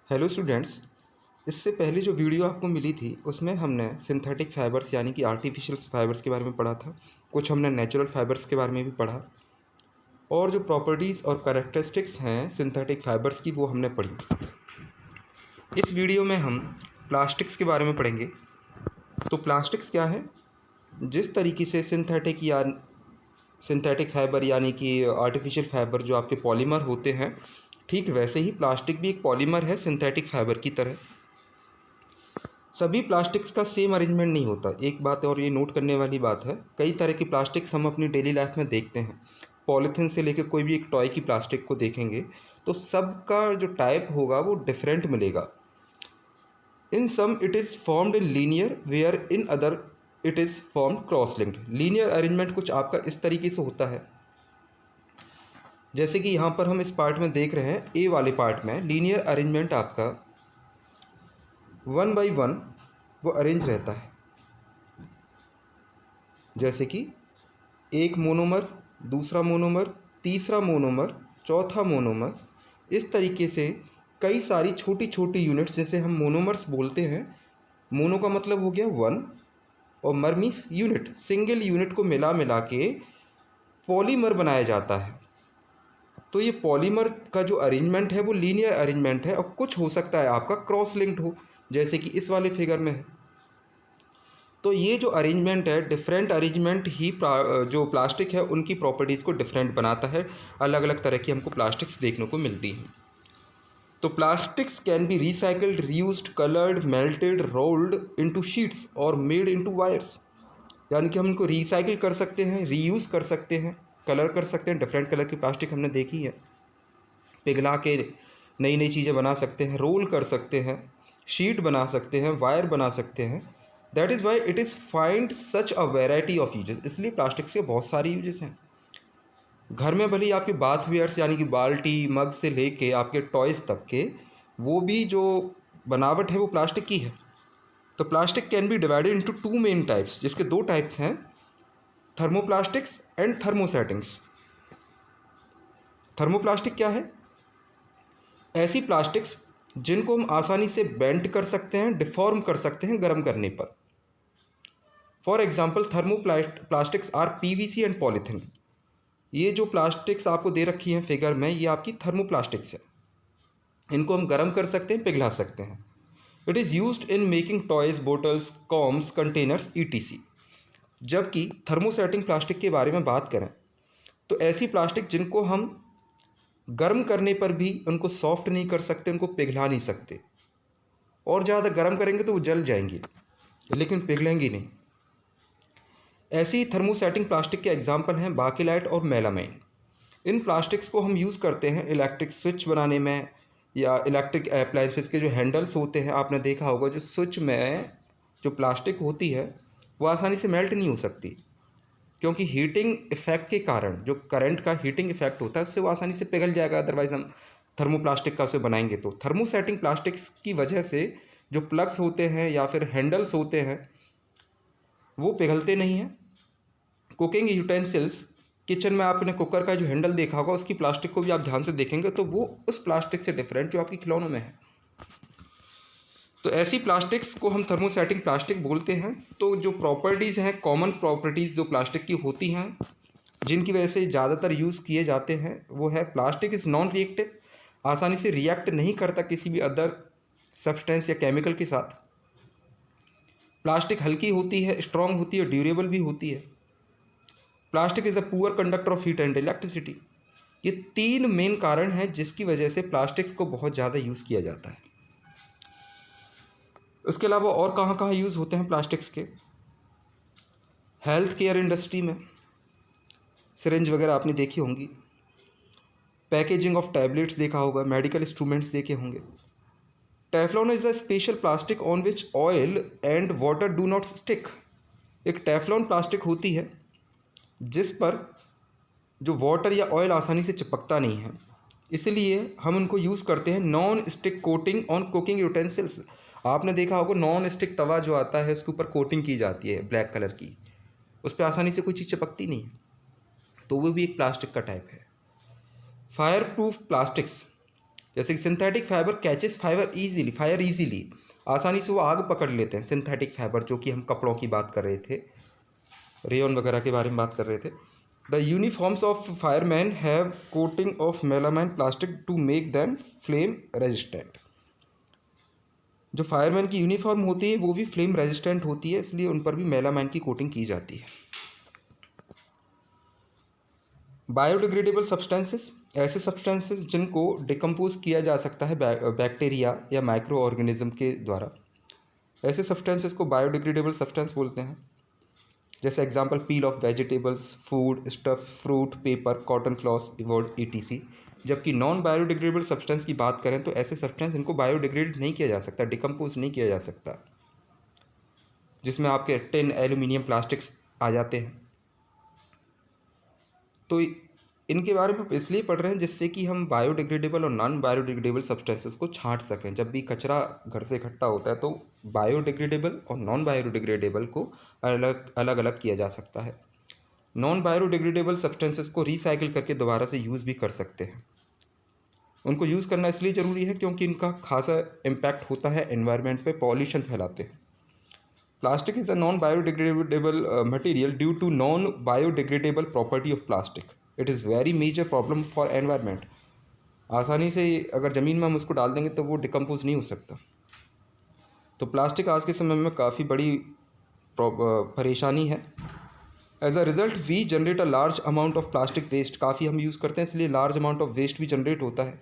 Hello students. इससे पहले जो वीडियो आपको मिली थी उसमें हमने सिंथेटिक फाइबर्स यानी कि आर्टिफिशियल फाइबर्स के बारे में पढ़ा था। कुछ हमने नेचुरल फाइबर्स के बारे में भी पढ़ा और जो प्रॉपर्टीज़ और कैरेक्टरिस्टिक्स हैं सिंथेटिक फाइबर्स की वो हमने पढ़ी। इस वीडियो में हम प्लास्टिक्स के बारे में पढ़ेंगे। तो प्लास्टिक्स क्या है? जिस तरीके से सिंथेटिक फाइबर यानी कि आर्टिफिशियल फाइबर जो आपके पॉलीमर होते हैं, ठीक वैसे ही प्लास्टिक भी एक पॉलीमर है सिंथेटिक फाइबर की तरह। सभी प्लास्टिक्स का सेम अरेंजमेंट नहीं होता। एक बात और ये नोट करने वाली बात है, कई तरह की प्लास्टिक्स हम अपनी डेली लाइफ में देखते हैं। पॉलीथीन से लेकर कोई भी एक टॉय की प्लास्टिक को देखेंगे तो सबका जो टाइप होगा वो डिफरेंट मिलेगा। In some it is formed in linear where in other it is formed cross linked. Linear arrangement कुछ आपका इस तरीके से होता है, जैसे कि यहाँ पर हम इस पार्ट में देख रहे हैं। ए वाले पार्ट में लीनियर अरेंजमेंट आपका 1 बाई 1 वो अरेंज रहता है, जैसे कि एक मोनोमर, दूसरा मोनोमर, तीसरा मोनोमर, चौथा मोनोमर। इस तरीके से कई सारी छोटी छोटी यूनिट्स, जैसे हम मोनोमर्स बोलते हैं। मोनो का मतलब हो गया 1 और मर मीन्स यूनिट। सिंगल यूनिट को मिला मिला के पॉलीमर बनाया जाता है। तो ये पॉलीमर का जो अरेंजमेंट है वो लीनियर अरेंजमेंट है, और कुछ हो सकता है आपका क्रॉस लिंक्ड हो, जैसे कि इस वाले फिगर में है। तो ये जो अरेंजमेंट है, डिफरेंट अरेंजमेंट ही जो प्लास्टिक है उनकी प्रॉपर्टीज़ को डिफरेंट बनाता है। अलग अलग तरह की हमको प्लास्टिक्स देखने को मिलती हैं। तो plastics can be recycled, reused, coloured, melted, rolled into sheets और मेड इनटू वायर्स। यानी कि हम इनको रिसाइकिल कर सकते हैं, रीयूज़ कर सकते हैं, कलर कर सकते हैं। डिफरेंट कलर की प्लास्टिक हमने देखी है। पिघला के नई नई चीज़ें बना सकते हैं, रोल कर सकते हैं, शीट बना सकते हैं, वायर बना सकते हैं। That is why it is find such a variety of uses. इसलिए प्लास्टिक्स के बहुत सारे यूजेस हैं। घर में भले ही आपके बाथ वेयर्स यानी कि बाल्टी मग से लेके आपके टॉयज़ तक के, वो भी जो बनावट है वो प्लास्टिक की है। तो plastic can be divided into 2 main types, जिसके 2 टाइप्स हैं, थर्मोप्लास्टिक्स एंड थर्मोसेटिंग्स। थर्मोप्लास्टिक क्या है? ऐसी प्लास्टिक्स जिनको हम आसानी से बेंड कर सकते हैं, डिफॉर्म कर सकते हैं गर्म करने पर। For example thermoplastics are PVC and polythene. ये जो प्लास्टिक्स आपको दे रखी हैं फिगर में, ये आपकी थर्मोप्लास्टिक्स है। इनको हम गर्म कर सकते हैं, पिघला सकते हैं। It is used in making toys, bottles, combs, containers etc. जबकि थर्मोसेटिंग प्लास्टिक के बारे में बात करें तो ऐसी प्लास्टिक जिनको हम गर्म करने पर भी उनको सॉफ्ट नहीं कर सकते, उनको पिघला नहीं सकते, और ज़्यादा गर्म करेंगे तो वो जल जाएंगी लेकिन पिघलेंगी नहीं। ऐसी थर्मोसेटिंग प्लास्टिक के एग्जाम्पल हैं बाकेलाइट और मेलामाइन। इन प्लास्टिक्स को हम यूज़ करते हैं इलेक्ट्रिक स्विच बनाने में, या इलेक्ट्रिक अप्लायंसेस के जो हैंडल्स होते हैं। आपने देखा होगा जो स्विच में जो प्लास्टिक होती है वो आसानी से मेल्ट नहीं हो सकती, क्योंकि हीटिंग इफेक्ट के कारण, जो करंट का हीटिंग इफेक्ट होता है उससे वो आसानी से पिघल जाएगा। अदरवाइज हम थर्मोप्लास्टिक का उसे बनाएंगे तो थर्मोसेटिंग प्लास्टिक्स की वजह से जो प्लग्स होते हैं या फिर हैंडल्स होते हैं वो पिघलते नहीं हैं। कुकिंग यूटेंसिल्स, किचन में आपने कुकर का जो हैंडल देखा होगा उसकी प्लास्टिक को भी आप ध्यान से देखेंगे तो वो उस प्लास्टिक से डिफरेंट जो आपकी खिलौनों में है। तो ऐसी प्लास्टिक्स को हम थर्मोसेटिंग प्लास्टिक बोलते हैं। तो जो प्रॉपर्टीज़ हैं, कॉमन प्रॉपर्टीज़ जो प्लास्टिक की होती हैं, जिनकी वजह से ज़्यादातर यूज़ किए जाते हैं, वो है प्लास्टिक इज़ नॉन रिएक्टिव, आसानी से रिएक्ट नहीं करता किसी भी अदर सब्सटेंस या केमिकल के साथ। प्लास्टिक हल्की होती है, स्ट्रॉन्ग होती है, ड्यूरेबल भी होती है। Plastic is a poor conductor of heat and electricity. ये 3 मेन कारण हैं जिसकी वजह से प्लास्टिक्स को बहुत ज़्यादा यूज़ किया जाता है। उसके अलावा और कहाँ कहाँ यूज़ होते हैं प्लास्टिक्स के? हेल्थ केयर इंडस्ट्री में सिरिंज वगैरह आपने देखी होंगी, पैकेजिंग ऑफ टैबलेट्स देखा होगा, मेडिकल इंस्ट्रूमेंट्स देखे होंगे। Teflon is a special plastic on which oil and water do not stick. एक टेफ्लॉन प्लास्टिक होती है जिस पर जो वाटर या ऑयल आसानी से चिपकता नहीं है, इसलिए हम उनको यूज़ करते हैं non stick coating on cooking utensils. आपने देखा होगा नॉन स्टिक तवा जो आता है उसके ऊपर कोटिंग की जाती है ब्लैक कलर की, उस पर आसानी से कोई चीज़ चिपकती नहीं है, तो वो भी एक प्लास्टिक का टाइप है। फायर प्रूफ प्लास्टिक्स, जैसे कि synthetic fibre catches fire easily, आसानी से वो आग पकड़ लेते हैं। सिंथेटिक फाइबर जो कि हम कपड़ों की बात कर रहे थे, रेयन वगैरह के बारे में बात कर रहे थे। The uniforms of fireman have coating of melamine plastic to make them flame resistant. जो फायरमैन की यूनिफॉर्म होती है वो भी फ्लेम रेजिस्टेंट होती है, इसलिए उन पर भी मेलामाइन की कोटिंग की जाती है। बायोडिग्रेडेबल सब्सटेंसेस, ऐसे सब्सटेंसेस जिनको डिकम्पोज किया जा सकता है बैक्टीरिया या माइक्रो ऑर्गेनिज्म के द्वारा, ऐसे सब्सटेंसेस को बायोडिग्रेडेबल सब्सटेंस बोलते हैं। जैसे example peel of vegetables, food stuff, fruit, paper, cotton cloth, evolved ETC। जबकि नॉन बायोडिग्रेडेबल सब्सटेंस की बात करें तो ऐसे सब्सटेंस इनको बायोडिग्रेड नहीं किया जा सकता, डिकम्पोज नहीं किया जा सकता, जिसमें आपके टिन, एल्यूमिनियम, प्लास्टिक्स आ जाते हैं। तो इनके बारे में इसलिए पढ़ रहे हैं जिससे कि हम बायोडिग्रेडेबल और नॉन बायोडिग्रेडेबल सब्सटेंसेस को छांट सकें। जब भी कचरा घर से इकट्ठा होता है तो बायोडिग्रेडेबल और नॉन बायोडिग्रेडेबल को अलग अलग किया जा सकता है। नॉन बायोडिग्रेडेबल सब्सटेंसेस को रिसाइकिल करके दोबारा से यूज़ भी कर सकते हैं। उनको यूज़ करना इसलिए ज़रूरी है क्योंकि इनका खासा इम्पैक्ट होता है एनवायरनमेंट पे, पॉल्यूशन फैलाते हैं। Plastic is a non biodegradable material due to non biodegradable property of plastic. It is very major problem for environment. आसानी से अगर ज़मीन में हम उसको डाल देंगे तो वो डिकम्पोज नहीं हो सकता। तो प्लास्टिक आज के समय में काफ़ी बड़ी परेशानी है। As a result we generate a large amount of plastic waste. काफ़ी हम यूज़ करते हैं इसलिए लार्ज अमाउंट ऑफ वेस्ट भी जनरेट होता है।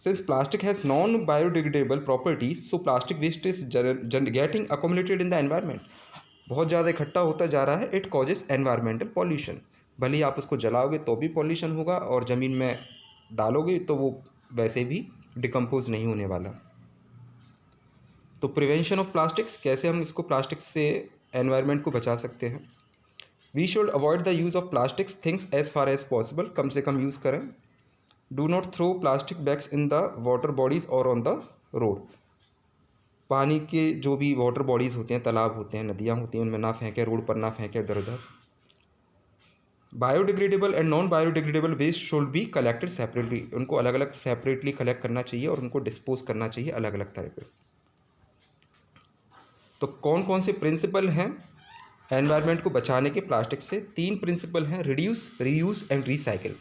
Since plastic has non biodegradable properties, so plastic waste is getting accommodated in the environment. बहुत ज़्यादा इकट्ठा होता जा रहा है। It causes environmental pollution. भले ही आप उसको जलाओगे तो भी पॉल्यूशन होगा और ज़मीन में डालोगे तो वो वैसे भी डिकम्पोज नहीं होने वाला। तो प्रिवेंशन ऑफ प्लास्टिक्स, कैसे हम इसको प्लास्टिक से एनवायरनमेंट को बचा सकते हैं। We should avoid the use of plastics things as far as possible. कम से कम यूज़ करें। Do not throw plastic bags in the water bodies और ऑन द रोड। पानी के जो भी वाटर बॉडीज़ होते हैं, तालाब होते हैं, नदियाँ होती हैं, उनमें ना फेंकें, रोड पर ना फेंकें इधर उधर। Biodegradable and non biodegradable waste should be collected separately. उनको अलग अलग सेपरेटली कलेक्ट करना चाहिए और उनको डिस्पोज करना चाहिए अलग अलग तरह पे। तो कौन कौन से प्रिंसिपल हैं एनवायरनमेंट को बचाने के प्लास्टिक से? 3 प्रिंसिपल हैं, reduce, reuse and recycle.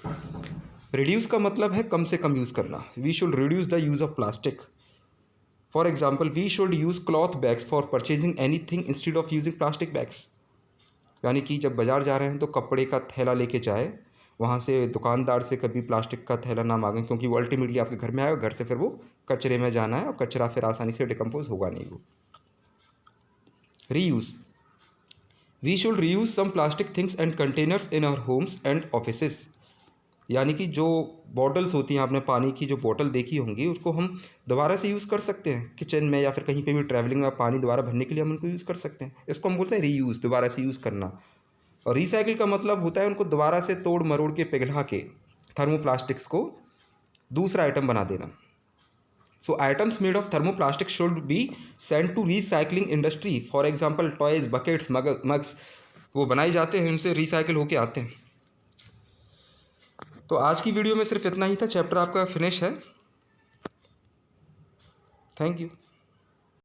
Reduce का मतलब है कम से कम यूज़ करना। We should reduce the use of plastic. For example we should use cloth bags for purchasing anything instead of using plastic bags. यानी कि जब बाज़ार जा रहे हैं तो कपड़े का थैला लेके जाए, वहाँ से दुकानदार से कभी प्लास्टिक का थैला ना मांगें, क्योंकि वो अल्टीमेटली आपके घर में आएगा, घर से फिर वो कचरे में जाना है और कचरा फिर आसानी से डिकम्पोज होगा नहीं वो। Reuse, we should reuse some plastic things and containers in our homes and offices. यानी कि जो बॉटल्स होती हैं, आपने पानी की जो बॉटल देखी होंगी, उसको हम दोबारा से यूज़ कर सकते हैं किचन में या फिर कहीं पे भी ट्रैवलिंग में पानी दोबारा भरने के लिए हम उनको यूज़ कर सकते हैं। इसको हम बोलते हैं रीयूज़, दोबारा से यूज़ करना। और रिसाइकिल का मतलब होता है उनको दोबारा से तोड़ मरोड़ के पिघला के थर्मोप्लास्टिक्स को दूसरा आइटम बना देना। So items made of thermoplastic should be send to recycling industry. For example toys, buckets, mugs वो बनाए जाते हैं, उनसे रिसाइकिल होके आते हैं। तो आज की वीडियो में सिर्फ इतना ही था। चैप्टर आपका फिनिश है। Thank you.